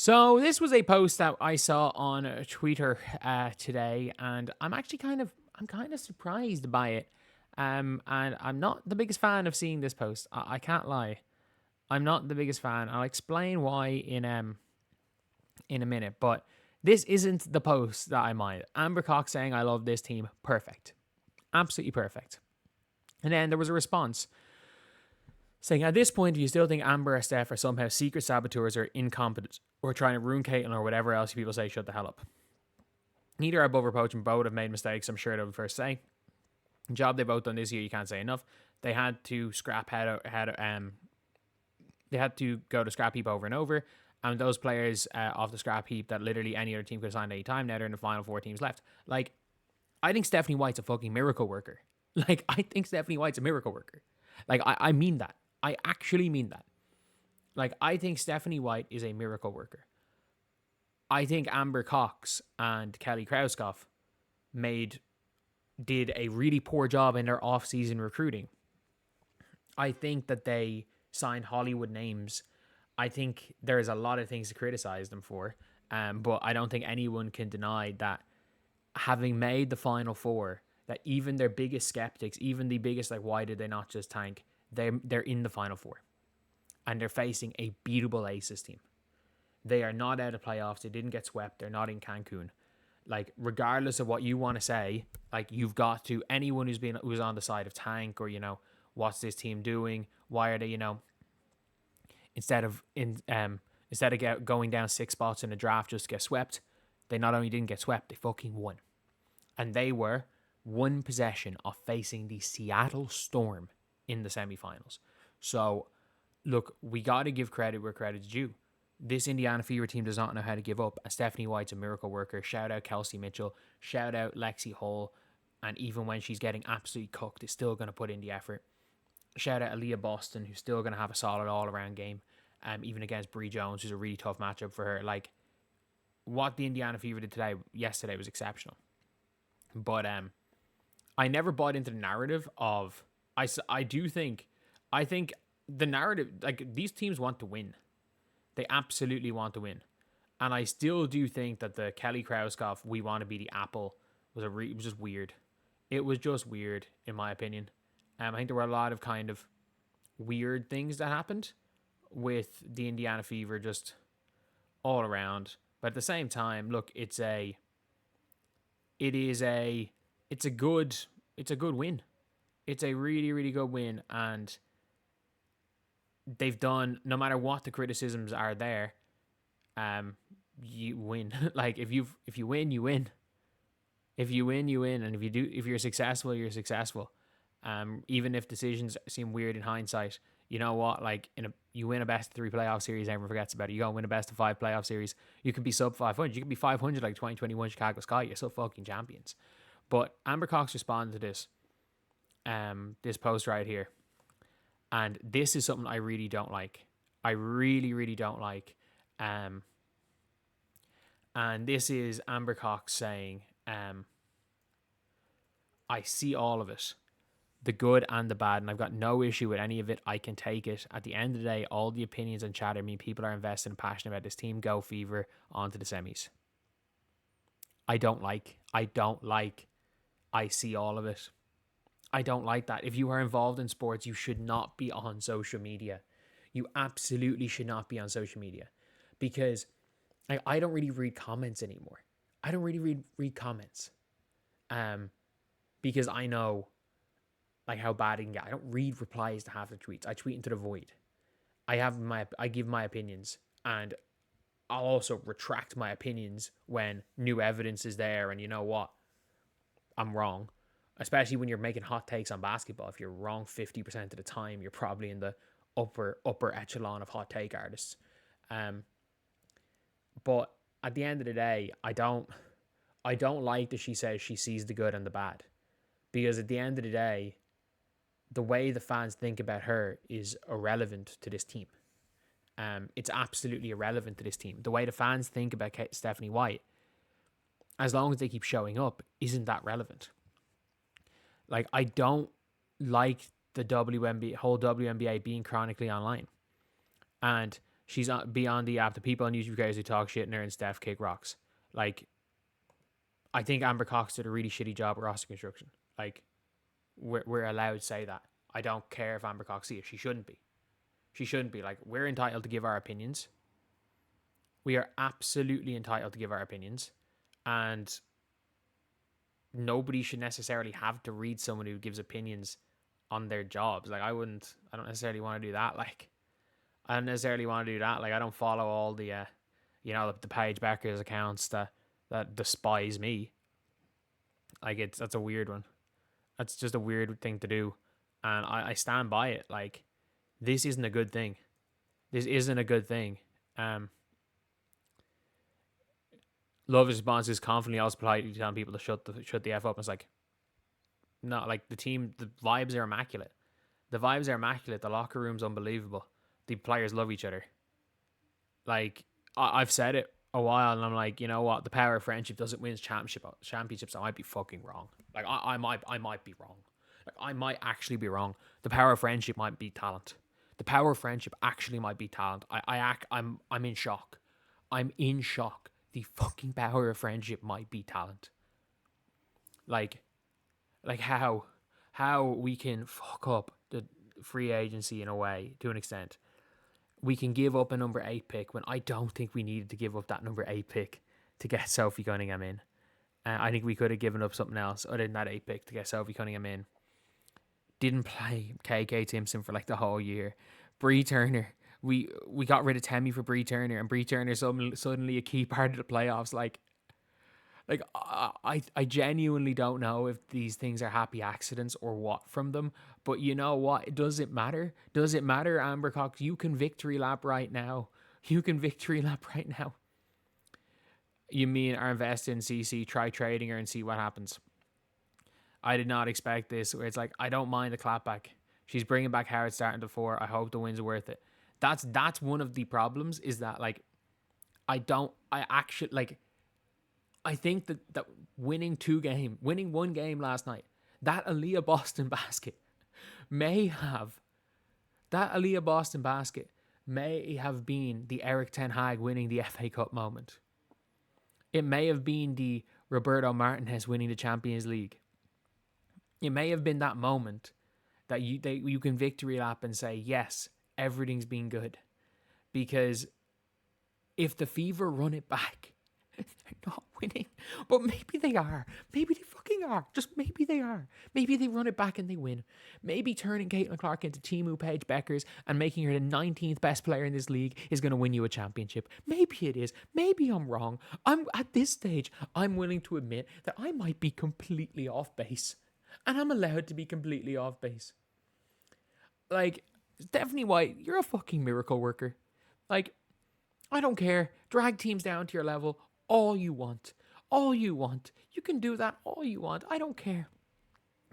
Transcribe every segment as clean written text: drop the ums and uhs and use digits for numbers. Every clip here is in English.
So this was a post that I saw on Twitter today, and I'm kind of surprised by it. And I'm not the biggest fan of seeing this post. I can't lie, I'm not the biggest fan. I'll explain why in a minute. But this isn't the post that I mind. Amber Cox saying I love this team, perfect, absolutely perfect. And then there was a response saying, at this point, do you still think Amber or Steph are somehow secret saboteurs or incompetent or trying to ruin Caitlyn or whatever else people say, shut the hell up? Neither are above reproach and both have made mistakes, I'm sure they would first say. The job they both done this year, you can't say enough. They had to scrap they had to go to scrap heap over and over. And those players off the scrap heap that literally any other team could have signed any time, now they're in the final four teams left. Like, I think Stephanie White's a fucking miracle worker. Like, I think Stephanie White's a miracle worker. Like, I mean that. I actually mean that. Like, I think Stephanie White is a miracle worker. I think Amber Cox and Kelly Krauskopf did a really poor job in their off-season recruiting. I think that they signed Hollywood names. I think there's a lot of things to criticize them for, but I don't think anyone can deny that having made the Final Four, that even their biggest skeptics, even the biggest, like, why did they not just tank? They're in the Final Four, and they're facing a beatable Aces team. They are not out of playoffs. They didn't get swept. They're not in Cancun. Like, regardless of what you want to say, like, you've got to, anyone who's on the side of tank, or, what's this team doing? Why are they, instead of going down 6 spots in the draft just to get swept, they not only didn't get swept, they fucking won. And they were one possession of facing the Seattle Storm in the semifinals. So, look, we got to give credit where credit's due. This Indiana Fever team does not know how to give up, and Stephanie White's a miracle worker. Shout out Kelsey Mitchell. Shout out Lexi Hull. And even when she's getting absolutely cooked, is still going to put in the effort. Shout out Aaliyah Boston, who's still going to have a solid all-around game, even against Bree Jones, who's a really tough matchup for her. Like, what the Indiana Fever did yesterday was exceptional. But I never bought into the narrative of... I think the narrative... Like, these teams want to win. They absolutely want to win. And I still do think that the Kelly Krauskopf, we want to be the apple, was just weird. It was just weird, in my opinion. I think there were a lot of kind of weird things that happened with the Indiana Fever just all around. But at the same time, look, it's a good win. It's a really, really good win, and they've done, no matter what the criticisms are there, you win. Like, if you win, you win. If you win, you win. And if you're successful, you're successful. Even if decisions seem weird in hindsight, you know what? Like, you win a best of 3 playoff series, everyone forgets about it. You go and win a best of 5 playoff series, you can be sub 500. You can be 500 like 2021 Chicago Sky. You're still fucking champions. But Amber Cox responded to this post right here. And this is something I really don't like. I really, really don't like. And this is Amber Cox saying, I see all of it, the good and the bad, and I've got no issue with any of it. I can take it. At the end of the day, all the opinions and chatter mean people are invested and passionate about this team. Go Fever, on to the semis. I don't like. I see all of it. I don't like that. If you are involved in sports, you should not be on social media. You absolutely should not be on social media, because I don't really read comments anymore. I don't really read comments, because I know, like, how bad it can get. I don't read replies to half the tweets. I tweet into the void. I give my opinions, and I'll also retract my opinions when new evidence is there, and you know what? I'm wrong. Especially when you're making hot takes on basketball. If you're wrong 50% of the time, you're probably in the upper echelon of hot take artists. But at the end of the day, I don't like that she says she sees the good and the bad. Because at the end of the day, the way the fans think about her is irrelevant to this team. It's absolutely irrelevant to this team. The way the fans think about Stephanie White, as long as they keep showing up, isn't that relevant. Like, I don't like the whole WNBA being chronically online. And She's on beyond the app. The people on YouTube guys who talk shit in her and Steph kick rocks. Like, I think Amber Cox did a really shitty job at roster construction. Like, we're allowed to say that. I don't care if Amber Cox sees it. She shouldn't be. She shouldn't be. Like, we're entitled to give our opinions. We are absolutely entitled to give our opinions. And nobody should necessarily have to read someone who gives opinions on their jobs. Like, I don't necessarily want to do that. Like, I don't necessarily want to do that. Like, I don't follow all the, the Paige Bueckers accounts that despise me. Like, that's a weird one. That's just a weird thing to do. And I stand by it. Like, this isn't a good thing. This isn't a good thing. Love's response is confidently also politely telling people to shut the F up. And it's like, no, like the vibes are immaculate. The vibes are immaculate. The locker room's unbelievable. The players love each other. Like, I've said it a while, and I'm like, you know what? The power of friendship doesn't win championships. I might be fucking wrong. Like, I might be wrong. Like, I might actually be wrong. The power of friendship might be talent. The power of friendship actually might be talent. I'm in shock. I'm in shock. The fucking power of friendship might be talent. Like how we can fuck up the free agency in a way, to an extent. We can give up a number 8 pick when I don't think we needed to give up that number 8 pick to get Sophie Cunningham in. I think we could have given up something else other than that 8 pick to get Sophie Cunningham in. Didn't play KK Timpson for like the whole year. Bree Turner. We got rid of Temmie for Bree Turner, and Bree Turner suddenly a key part of the playoffs. Like I genuinely don't know if these things are happy accidents or what from them. But you know what? Does it matter? Does it matter, Amber Cox? You can victory lap right now. You can victory lap right now. You mean our invest in CC, try trading her and see what happens. I did not expect this. Where it's like, I don't mind the clapback. She's bringing back Howard starting to 4. I hope the win's worth it. That's one of the problems, is that, like, I think that winning one game last night, that Aaliyah Boston basket may have been the Eric Ten Hag winning the FA Cup moment. It may have been the Roberto Martinez winning the Champions League. It may have been that moment that you can victory lap and say, yes, everything's been good. Because if the Fever run it back, they're not winning. But maybe they are. Maybe they fucking are. Just maybe they are. Maybe they run it back and they win. Maybe turning Caitlin Clark into Timu Paige Bueckers and making her the 19th best player in this league is going to win you a championship. Maybe it is. Maybe I'm wrong. At this stage, I'm willing to admit that I might be completely off base. And I'm allowed to be completely off base. Like, Stephanie White, you're a fucking miracle worker. Like, I don't care. Drag teams down to your level all you want. All you want. You can do that all you want. I don't care.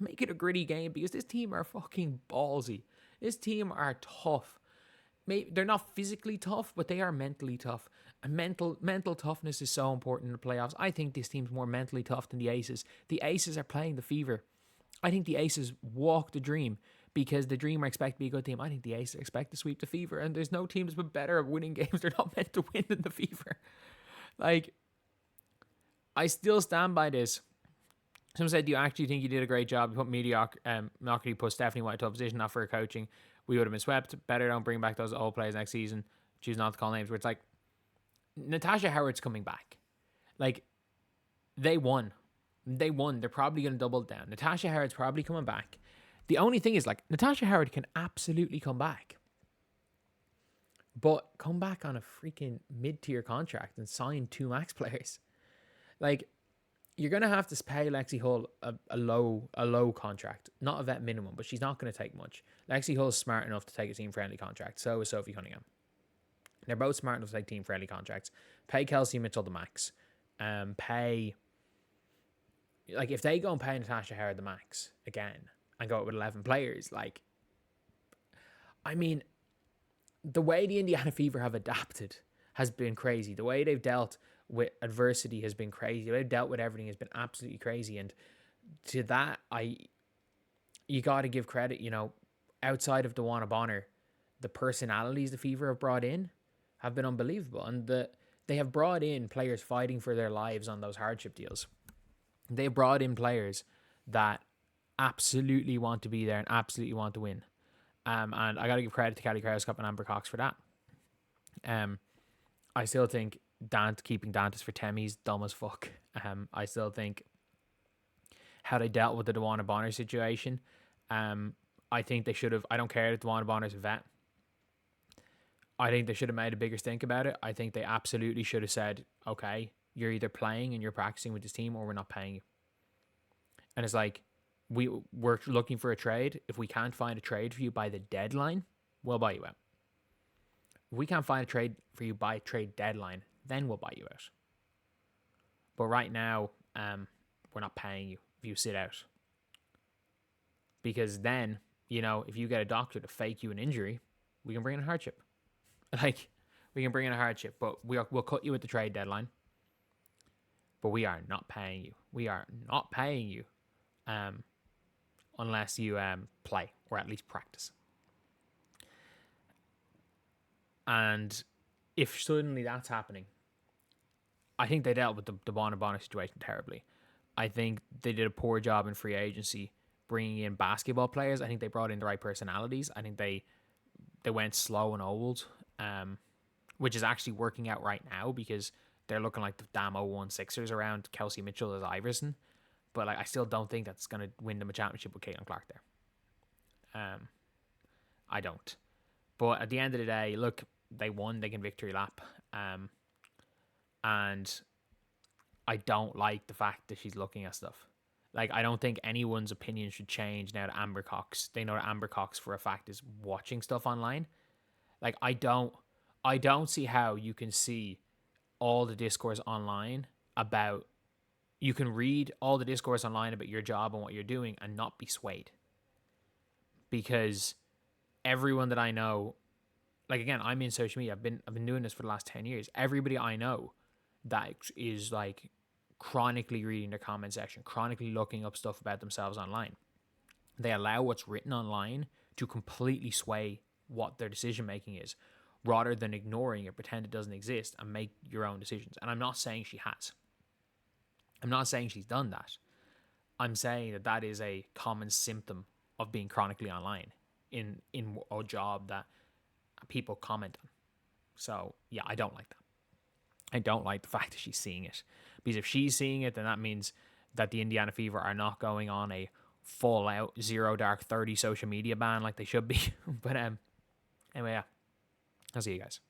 Make it a gritty game, because this team are fucking ballsy. This team are tough. Maybe they're not physically tough, but they are mentally tough. And mental toughness is so important in the playoffs. I think this team's more mentally tough than the Aces. The Aces are playing the Fever. I think the Aces walk the Dream, because the Dream are expected to be a good team. I think the Aces expect to sweep the Fever, and there's no team that's been better at winning games they're not meant to win than the Fever. Like, I still stand by this. Someone said, do you actually think you did a great job? You put mediocrity put Stephanie White to a position, not for her coaching. We would have been swept. Better don't bring back those old players next season. Choose not to call names. Where it's like, Natasha Howard's coming back. Like, they won. They're probably going to double down. Natasha Howard's probably coming back. The only thing is, like, Natasha Howard can absolutely come back. But come back on a freaking mid-tier contract and sign 2 max players. Like, you're going to have to pay Lexi Hull a low contract. Not a vet minimum, but she's not going to take much. Lexi Hull's smart enough to take a team-friendly contract. So is Sophie Cunningham. They're both smart enough to take team-friendly contracts. Pay Kelsey Mitchell the max. Like, if they go and pay Natasha Howard the max again and go with 11 players, like, I mean, the way the Indiana Fever have adapted has been crazy. The way they've dealt with adversity has been crazy. The way they've dealt with everything has been absolutely crazy. And to that, you got to give credit, you know, outside of Dewana Bonner, the personalities the Fever have brought in have been unbelievable. And they have brought in players fighting for their lives on those hardship deals. They brought in players that absolutely want to be there and absolutely want to win. And I got to give credit to Kelly Krauskop and Amber Cox for that. I still think keeping Dantas for Temmie's dumb as fuck. I still think how they dealt with the DeWanna Bonner situation. I think they should have. I don't care that DeWanna Bonner's a vet. I think they should have made a bigger stink about it. I think they absolutely should have said, okay, you're either playing and you're practicing with this team or we're not paying you. And it's like, we're looking for a trade. If we can't find a trade for you by the deadline, we'll buy you out. If we can't find a trade for you by trade deadline, then we'll buy you out. But right now, we're not paying you if you sit out. Because then, if you get a doctor to fake you an injury, we can bring in a hardship. We can bring in a hardship, but we'll cut you at the trade deadline. But we are not paying you. We are not paying you unless you play or at least practice. And if suddenly that's happening, I think they dealt with the DeWanna Bonner situation terribly. I think they did a poor job in free agency bringing in basketball players. I think they brought in the right personalities. I think they went slow and old, which is actually working out right now because they're looking like the damn 0-1 Sixers around Kelsey Mitchell as Iverson. But I still don't think that's going to win them a championship with Caitlin Clark there. I don't. But at the end of the day, look, they won. They can victory lap. And I don't like the fact that she's looking at stuff. I don't think anyone's opinion should change now that Amber Cox, they know that Amber Cox for a fact is watching stuff online. I don't see how you can see all the discourse online about, you can read all the discourse online about your job and what you're doing and not be swayed. Because everyone that I know, again, I'm in social media. I've been doing this for the last 10 years. Everybody I know that is chronically reading their comment section, chronically looking up stuff about themselves online. They allow what's written online to completely sway what their decision making is, rather than ignoring it, pretend it doesn't exist, and make your own decisions. And I'm not saying she has. I'm not saying she's done that. I'm saying that is a common symptom of being chronically online in a job that people comment on. So, yeah, I don't like that. I don't like the fact that she's seeing it. Because if she's seeing it, then that means that the Indiana Fever are not going on a full-out zero dark 30 social media ban like they should be. But anyway, yeah. I'll see you guys.